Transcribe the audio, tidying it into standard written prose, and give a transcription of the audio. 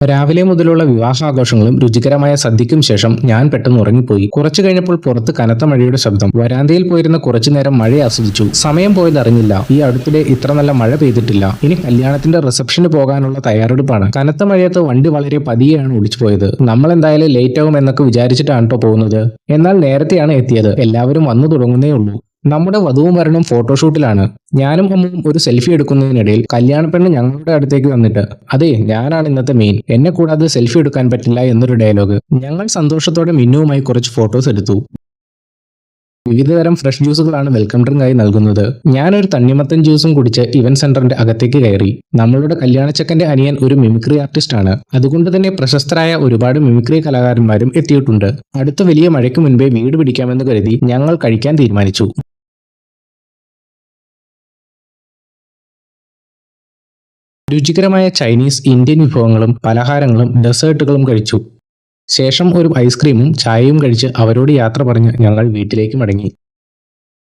രാവിലെ മുതലുള്ള വിവാഹാഘോഷങ്ങളും രുചികരമായ സദ്യയ്ക്കും ശേഷം ഞാൻ പെട്ടെന്ന് ഉറങ്ങിപ്പോയി. കുറച്ചു കഴിഞ്ഞപ്പോൾ പുറത്ത് കനത്ത മഴയുടെ ശബ്ദം. വരാന്തയിൽ പോയിരുന്ന കുറച്ചു നേരം മഴ ആസ്വദിച്ചു. സമയം പോയത് അറിഞ്ഞില്ല. ഈ അടുത്തിടെ ഇത്ര നല്ല മഴ പെയ്തിട്ടില്ല. ഇനി കല്യാണത്തിന്റെ റിസപ്ഷന് പോകാനുള്ള തയ്യാറെടുപ്പാണ്. കനത്ത മഴയത്ത് വണ്ടി വളരെ പതിയെയാണ് ഓടിച്ചു പോയത്. നമ്മൾ എന്തായാലും ലേറ്റ് ആകും എന്നൊക്കെ വിചാരിച്ചിട്ടാണ് കേട്ടോ പോകുന്നത്. എന്നാൽ നേരത്തെയാണ് എത്തിയത്. എല്ലാവരും വന്നു തുടങ്ങുന്നേ ഉള്ളൂ. നമ്മുടെ വധുവും വരനും ഫോട്ടോഷൂട്ടിലാണ്. ഞാനും അമ്മുവും ഒരു സെൽഫി എടുക്കുന്നതിനിടയിൽ കല്യാണപ്പെണ്ണ് ഞങ്ങളുടെ അടുത്തേക്ക് വന്നിട്ട്, അതെ, ഞാനാണ് ഇന്നത്തെ മെയിൻ, എന്നെ കൂടാതെ സെൽഫി എടുക്കാൻ പറ്റില്ല എന്നൊരു ഡയലോഗ്. ഞങ്ങൾ സന്തോഷത്തോടെ മിന്നുവുമായി കുറച്ച് ഫോട്ടോസ് എടുത്തു. വിവിധതരം ഫ്രഷ് ജ്യൂസുകളാണ് വെൽക്കം ഡ്രിങ്ക് ആയി നൽകുന്നത്. ഞാനൊരു തണ്ണിമത്തൻ ജ്യൂസും കുടിച്ച് ഇവന്റ് സെന്ററിന്റെ അകത്തേക്ക് കയറി. നമ്മളുടെ കല്യാണച്ചക്കന്റെ അനിയൻ ഒരു മിമിക്രി ആർട്ടിസ്റ്റ് ആണ്. അതുകൊണ്ട് തന്നെ പ്രശസ്തരായ ഒരുപാട് മിമിക്രി കലാകാരന്മാരും എത്തിയിട്ടുണ്ട്. അടുത്ത വലിയ മഴയ്ക്ക് മുൻപേ വീട് പിടിക്കാമെന്ന് കരുതി ഞങ്ങൾ കഴിക്കാൻ തീരുമാനിച്ചു. രുചികരമായ ചൈനീസ്, ഇന്ത്യൻ വിഭവങ്ങളും പലഹാരങ്ങളും ഡെസേർട്ടുകളും കഴിച്ചു. ശേഷം ഒരു ഐസ്ക്രീമും ചായയും കഴിച്ച് അവരോട് യാത്ര പറഞ്ഞ് ഞങ്ങൾ വീട്ടിലേക്ക് മടങ്ങി.